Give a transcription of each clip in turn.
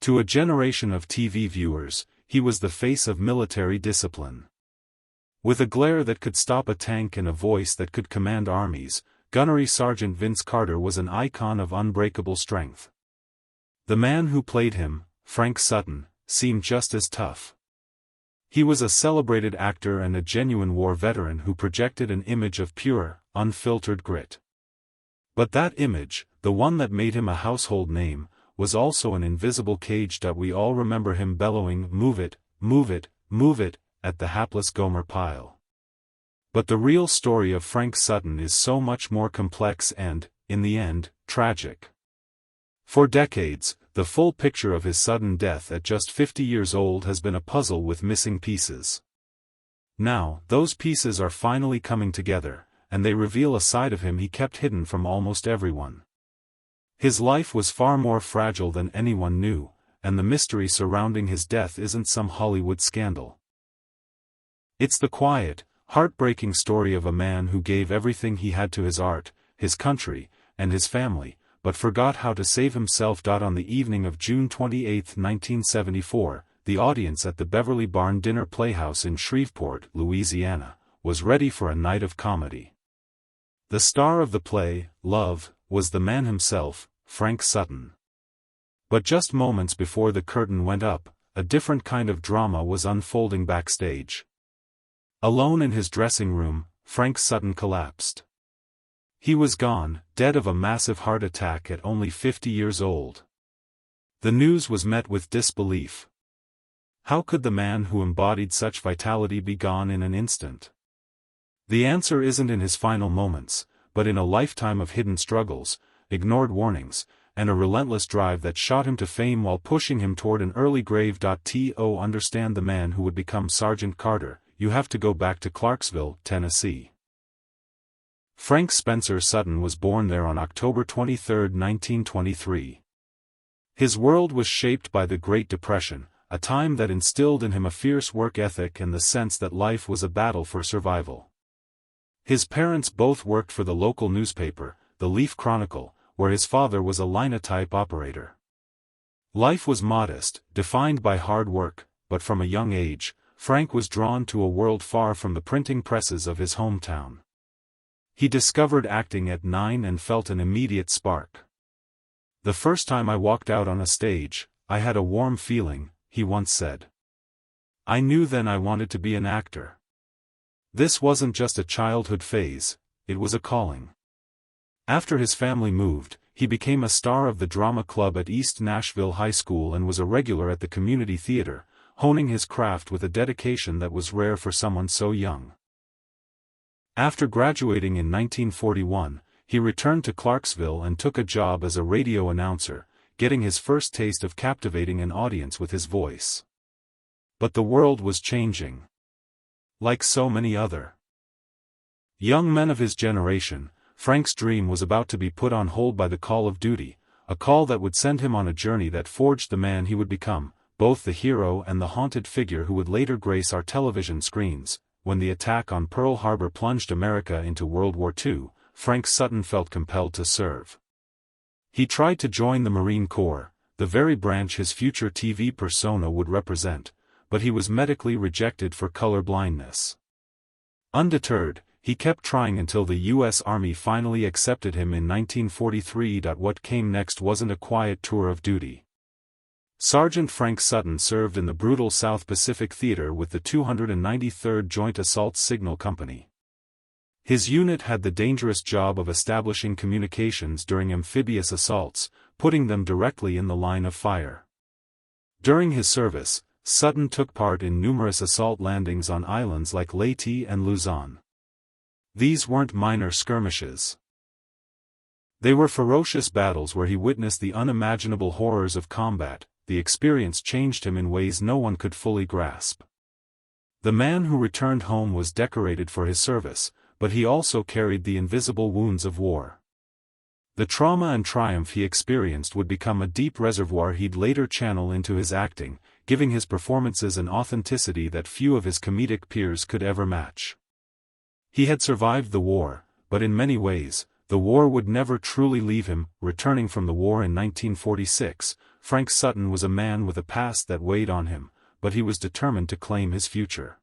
To a generation of TV viewers, he was the face of military discipline. With a glare that could stop a tank and a voice that could command armies, Gunnery Sergeant Vince Carter was an icon of unbreakable strength. The man who played him, Frank Sutton, seemed just as tough. He was a celebrated actor and a genuine war veteran who projected an image of pure, unfiltered grit. But that image, the one that made him a household name, was also an invisible cage that we all remember him bellowing, "Move it, move it, move it," at the hapless Gomer Pyle. But the real story of Frank Sutton is so much more complex and, in the end, tragic. For decades, the full picture of his sudden death at just 50 years old has been a puzzle with missing pieces. Now, those pieces are finally coming together, and they reveal a side of him he kept hidden from almost everyone. His life was far more fragile than anyone knew, and the mystery surrounding his death isn't some Hollywood scandal. It's the quiet, heartbreaking story of a man who gave everything he had to his art, his country, and his family, but forgot how to save himself. On the evening of June 28, 1974, the audience at the Beverly Barn Dinner Playhouse in Shreveport, Louisiana, was ready for a night of comedy. The star of the play, Love, was the man himself, Frank Sutton. But just moments before the curtain went up, a different kind of drama was unfolding backstage. Alone in his dressing room, Frank Sutton collapsed. He was gone, dead of a massive heart attack at only 50 years old. The news was met with disbelief. How could the man who embodied such vitality be gone in an instant? The answer isn't in his final moments, but in a lifetime of hidden struggles, ignored warnings, and a relentless drive that shot him to fame while pushing him toward an early grave. To understand the man who would become Sergeant Carter, you have to go back to Clarksville, Tennessee. Frank Spencer Sutton was born there on October 23, 1923. His world was shaped by the Great Depression, a time that instilled in him a fierce work ethic and the sense that life was a battle for survival. His parents both worked for the local newspaper, the Leaf Chronicle, where his father was a linotype operator. Life was modest, defined by hard work, but from a young age, Frank was drawn to a world far from the printing presses of his hometown. He discovered acting at 9 and felt an immediate spark. "The first time I walked out on a stage, I had a warm feeling," he once said. "I knew then I wanted to be an actor." This wasn't just a childhood phase, it was a calling. After his family moved, he became a star of the drama club at East Nashville High School and was a regular at the community theater, honing his craft with a dedication that was rare for someone so young. After graduating in 1941, he returned to Clarksville and took a job as a radio announcer, getting his first taste of captivating an audience with his voice. But the world was changing. Like so many other young men of his generation, Frank's dream was about to be put on hold by the call of duty, a call that would send him on a journey that forged the man he would become, both the hero and the haunted figure who would later grace our television screens. When the attack on Pearl Harbor plunged America into World War II, Frank Sutton felt compelled to serve. He tried to join the Marine Corps, the very branch his future TV persona would represent, but he was medically rejected for color blindness. Undeterred, he kept trying until the U.S. Army finally accepted him in 1943. What came next wasn't a quiet tour of duty. Sergeant Frank Sutton served in the brutal South Pacific Theater with the 293rd Joint Assault Signal Company. His unit had the dangerous job of establishing communications during amphibious assaults, putting them directly in the line of fire. During his service, Sutton took part in numerous assault landings on islands like Leyte and Luzon. These weren't minor skirmishes. They were ferocious battles where he witnessed the unimaginable horrors of combat. The experience changed him in ways no one could fully grasp. The man who returned home was decorated for his service, but he also carried the invisible wounds of war. The trauma and triumph he experienced would become a deep reservoir he'd later channel into his acting, giving his performances an authenticity that few of his comedic peers could ever match. He had survived the war, but in many ways, the war would never truly leave him. Returning from the war in 1946, Frank Sutton was a man with a past that weighed on him, but he was determined to claim his future.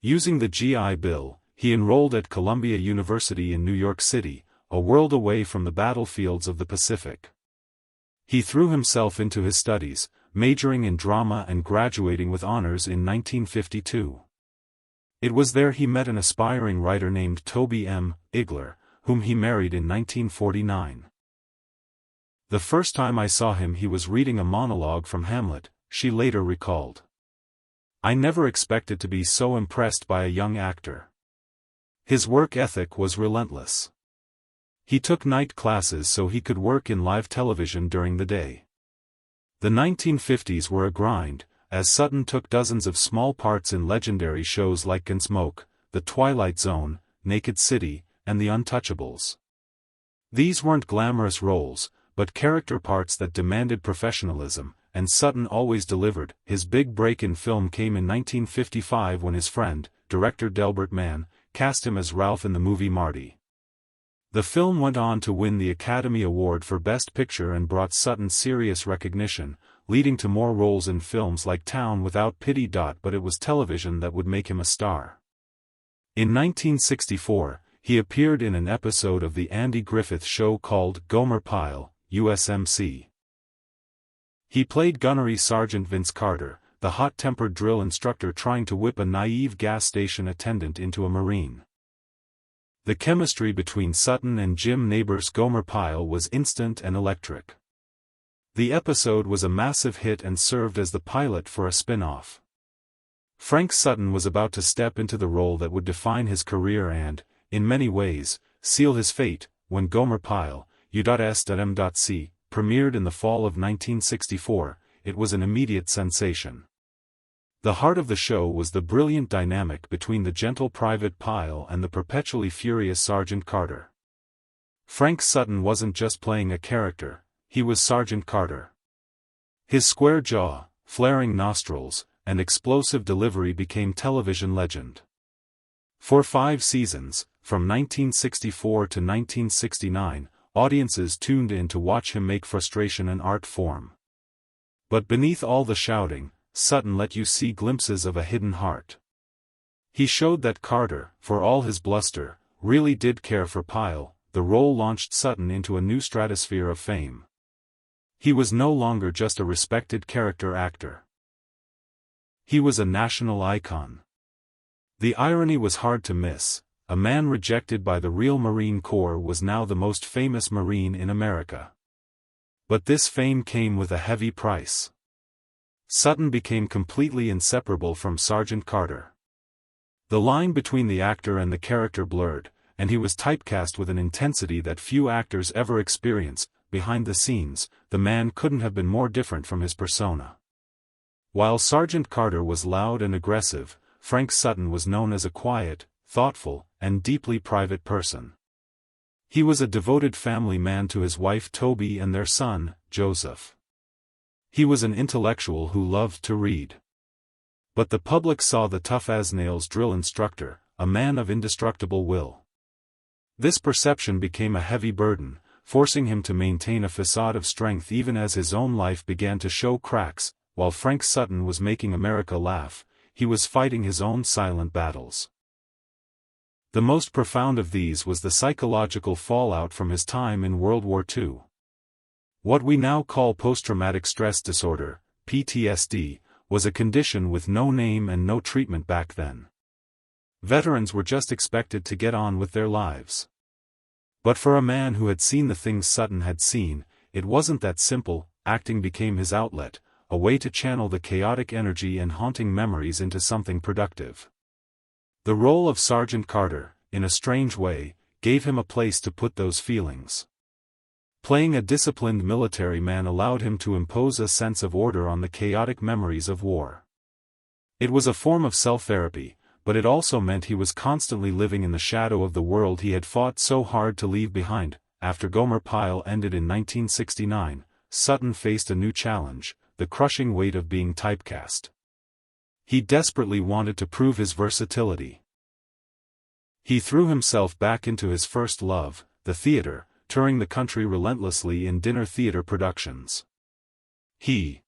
Using the GI Bill, he enrolled at Columbia University in New York City, a world away from the battlefields of the Pacific. He threw himself into his studies, majoring in drama and graduating with honors in 1952. It was there he met an aspiring writer named Toby M. Igler, whom he married in 1949. The first time I saw him he was reading a monologue from Hamlet, she later recalled. I never expected to be so impressed by a young actor. His work ethic was relentless. He took night classes so he could work in live television during the day. The 1950s were a grind, as Sutton took dozens of small parts in legendary shows like Gunsmoke, The Twilight Zone, Naked City, and The Untouchables. These weren't glamorous roles, but character parts that demanded professionalism, and Sutton always delivered. His big break in film came in 1955 when his friend, director Delbert Mann, cast him as Ralph in the movie Marty. The film went on to win the Academy Award for Best Picture and brought Sutton serious recognition, leading to more roles in films like Town Without Pity. But it was television that would make him a star. In 1964, he appeared in an episode of the Andy Griffith Show called Gomer Pyle, USMC. He played Gunnery Sergeant Vince Carter, the hot-tempered drill instructor trying to whip a naive gas station attendant into a Marine. The chemistry between Sutton and Jim Nabors' Gomer Pyle was instant and electric. The episode was a massive hit and served as the pilot for a spin-off. Frank Sutton was about to step into the role that would define his career and, in many ways, seal his fate, when Gomer Pyle, U.S.M.C., premiered in the fall of 1964. It was an immediate sensation. The heart of the show was the brilliant dynamic between the gentle Private Pyle and the perpetually furious Sergeant Carter. Frank Sutton wasn't just playing a character, he was Sergeant Carter. His square jaw, flaring nostrils, and explosive delivery became television legend. For 5 seasons, from 1964 to 1969, audiences tuned in to watch him make frustration an art form. But beneath all the shouting, Sutton let you see glimpses of a hidden heart. He showed that Carter, for all his bluster, really did care for Pyle. The role launched Sutton into a new stratosphere of fame. He was no longer just a respected character actor. He was a national icon. The irony was hard to miss. A man rejected by the real Marine Corps was now the most famous Marine in America. But this fame came with a heavy price. Sutton became completely inseparable from Sergeant Carter. The line between the actor and the character blurred, and he was typecast with an intensity that few actors ever experience. Behind the scenes, the man couldn't have been more different from his persona. While Sergeant Carter was loud and aggressive, Frank Sutton was known as a quiet, thoughtful, and deeply private person. He was a devoted family man to his wife Toby and their son, Joseph. He was an intellectual who loved to read. But the public saw the tough-as-nails drill instructor, a man of indestructible will. This perception became a heavy burden, forcing him to maintain a facade of strength even as his own life began to show cracks. While Frank Sutton was making America laugh, he was fighting his own silent battles. The most profound of these was the psychological fallout from his time in World War II. What we now call post-traumatic stress disorder, PTSD, was a condition with no name and no treatment back then. Veterans were just expected to get on with their lives. But for a man who had seen the things Sutton had seen, it wasn't that simple. Acting became his outlet, a way to channel the chaotic energy and haunting memories into something productive. The role of Sergeant Carter, in a strange way, gave him a place to put those feelings. Playing a disciplined military man allowed him to impose a sense of order on the chaotic memories of war. It was a form of self-therapy, but it also meant he was constantly living in the shadow of the world he had fought so hard to leave behind. After Gomer Pyle ended in 1969, Sutton faced a new challenge, the crushing weight of being typecast. He desperately wanted to prove his versatility. He threw himself back into his first love, the theater, touring the country relentlessly in dinner theater productions. He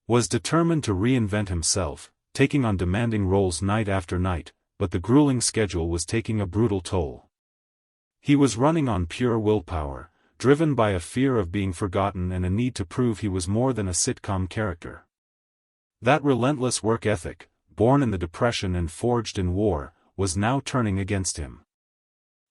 was determined to reinvent himself, taking on demanding roles night after night, but the grueling schedule was taking a brutal toll. He was running on pure willpower, driven by a fear of being forgotten and a need to prove he was more than a sitcom character. That relentless work ethic, born in the Depression and forged in war, was now turning against him.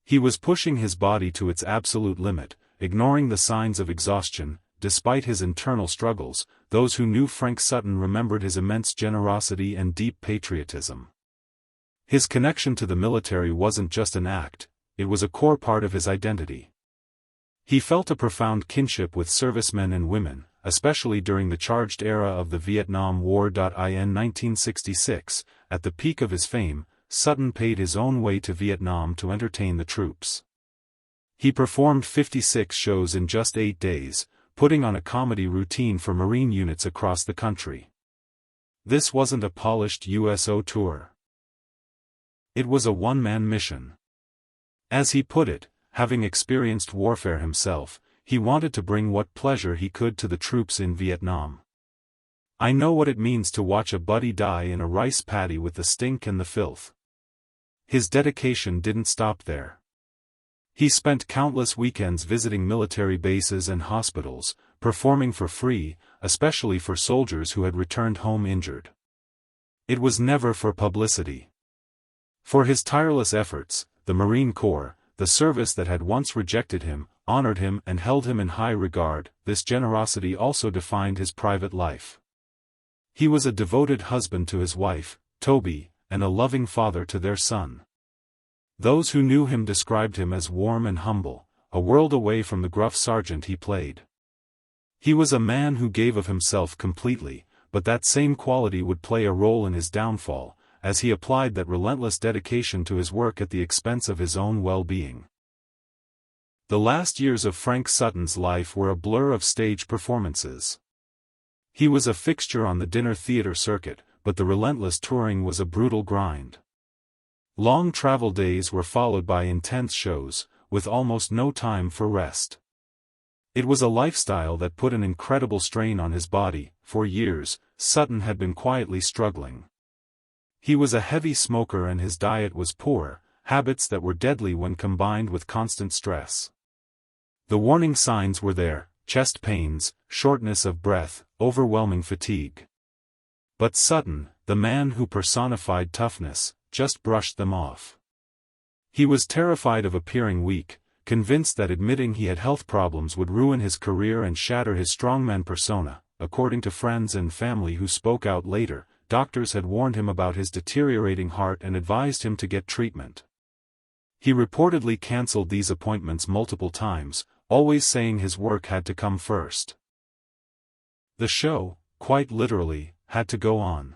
He was pushing his body to its absolute limit, ignoring the signs of exhaustion. Despite his internal struggles, those who knew Frank Sutton remembered his immense generosity and deep patriotism. His connection to the military wasn't just an act, it was a core part of his identity. He felt a profound kinship with servicemen and women, especially during the charged era of the Vietnam War. In 1966, at the peak of his fame, Sutton paid his own way to Vietnam to entertain the troops. He performed 56 shows in just 8 days, putting on a comedy routine for Marine units across the country. This wasn't a polished USO tour. It was a one-man mission. As he put it, having experienced warfare himself, he wanted to bring what pleasure he could to the troops in Vietnam. "I know what it means to watch a buddy die in a rice paddy with the stink and the filth." His dedication didn't stop there. He spent countless weekends visiting military bases and hospitals, performing for free, especially for soldiers who had returned home injured. It was never for publicity. For his tireless efforts, the Marine Corps, the service that had once rejected him, honored him and held him in high regard. This generosity also defined his private life. He was a devoted husband to his wife, Toby, and a loving father to their son. Those who knew him described him as warm and humble, a world away from the gruff sergeant he played. He was a man who gave of himself completely, but that same quality would play a role in his downfall, as he applied that relentless dedication to his work at the expense of his own well-being. The last years of Frank Sutton's life were a blur of stage performances. He was a fixture on the dinner theater circuit, but the relentless touring was a brutal grind. Long travel days were followed by intense shows, with almost no time for rest. It was a lifestyle that put an incredible strain on his body. For years, Sutton had been quietly struggling. He was a heavy smoker and his diet was poor, habits that were deadly when combined with constant stress. The warning signs were there: chest pains, shortness of breath, overwhelming fatigue. But Sutton, the man who personified toughness, just brushed them off. He was terrified of appearing weak, convinced that admitting he had health problems would ruin his career and shatter his strongman persona. According to friends and family who spoke out later, doctors had warned him about his deteriorating heart and advised him to get treatment. He reportedly cancelled these appointments multiple times, always saying his work had to come first. The show, quite literally, had to go on.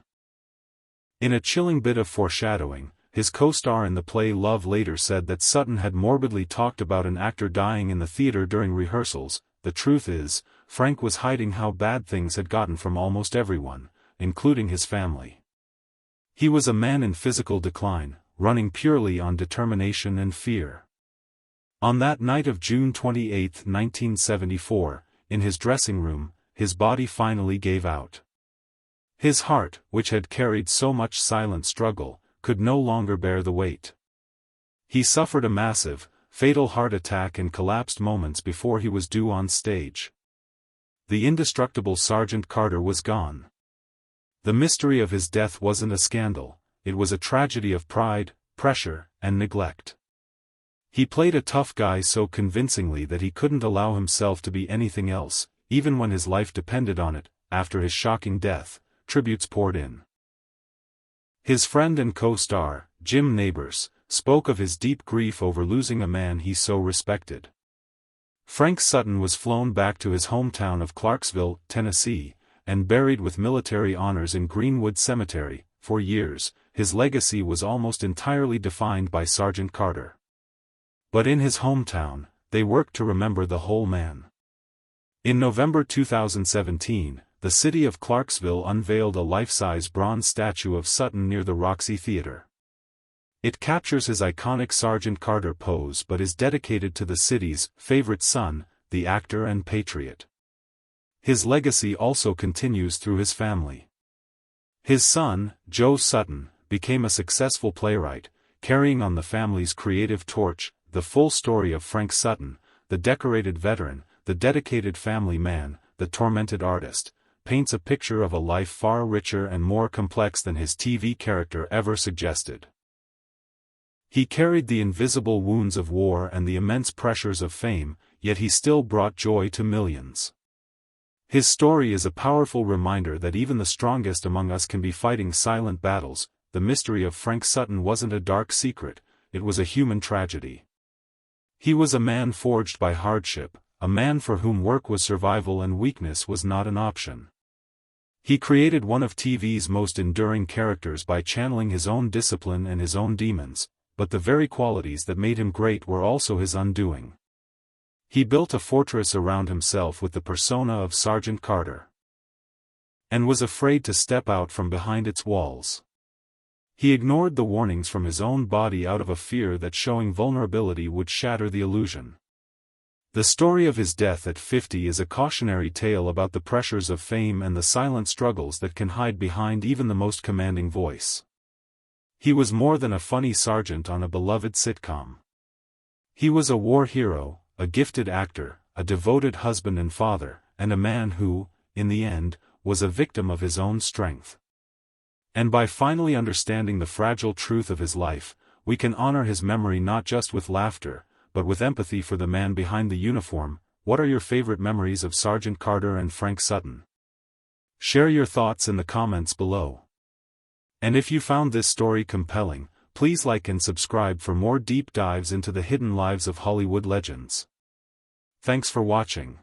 In a chilling bit of foreshadowing, his co-star in the play Love later said that Sutton had morbidly talked about an actor dying in the theater during rehearsals. The truth is, Frank was hiding how bad things had gotten from almost everyone, including his family. He was a man in physical decline, running purely on determination and fear. On that night of June 28, 1974, in his dressing room, his body finally gave out. His heart, which had carried so much silent struggle, could no longer bear the weight. He suffered a massive, fatal heart attack and collapsed moments before he was due on stage. The indestructible Sergeant Carter was gone. The mystery of his death wasn't a scandal, it was a tragedy of pride, pressure, and neglect. He played a tough guy so convincingly that he couldn't allow himself to be anything else, even when his life depended on it. After his shocking death, tributes poured in. His friend and co-star, Jim Nabors, spoke of his deep grief over losing a man he so respected. Frank Sutton was flown back to his hometown of Clarksville, Tennessee, and buried with military honors in Greenwood Cemetery. For years, his legacy was almost entirely defined by Sergeant Carter. But in his hometown, they worked to remember the whole man. In November 2017, the city of Clarksville unveiled a life-size bronze statue of Sutton near the Roxy Theater. It captures his iconic Sergeant Carter pose but is dedicated to the city's favorite son, the actor and patriot. His legacy also continues through his family. His son, Joe Sutton, became a successful playwright, carrying on the family's creative torch. The full story of Frank Sutton, the decorated veteran, the dedicated family man, the tormented artist, paints a picture of a life far richer and more complex than his TV character ever suggested. He carried the invisible wounds of war and the immense pressures of fame, yet he still brought joy to millions. His story is a powerful reminder that even the strongest among us can be fighting silent battles. The mystery of Frank Sutton wasn't a dark secret, it was a human tragedy. He was a man forged by hardship, a man for whom work was survival and weakness was not an option. He created one of TV's most enduring characters by channeling his own discipline and his own demons, but the very qualities that made him great were also his undoing. He built a fortress around himself with the persona of Sergeant Carter, and was afraid to step out from behind its walls. He ignored the warnings from his own body out of a fear that showing vulnerability would shatter the illusion. The story of his death at 50 is a cautionary tale about the pressures of fame and the silent struggles that can hide behind even the most commanding voice. He was more than a funny sergeant on a beloved sitcom. He was a war hero, a gifted actor, a devoted husband and father, and a man who, in the end, was a victim of his own strength. And by finally understanding the fragile truth of his life, we can honor his memory not just with laughter, but with empathy for the man behind the uniform. What are your favorite memories of Sergeant Carter and Frank Sutton? Share your thoughts in the comments below. And if you found this story compelling, please like and subscribe for more deep dives into the hidden lives of Hollywood legends. Thanks for watching.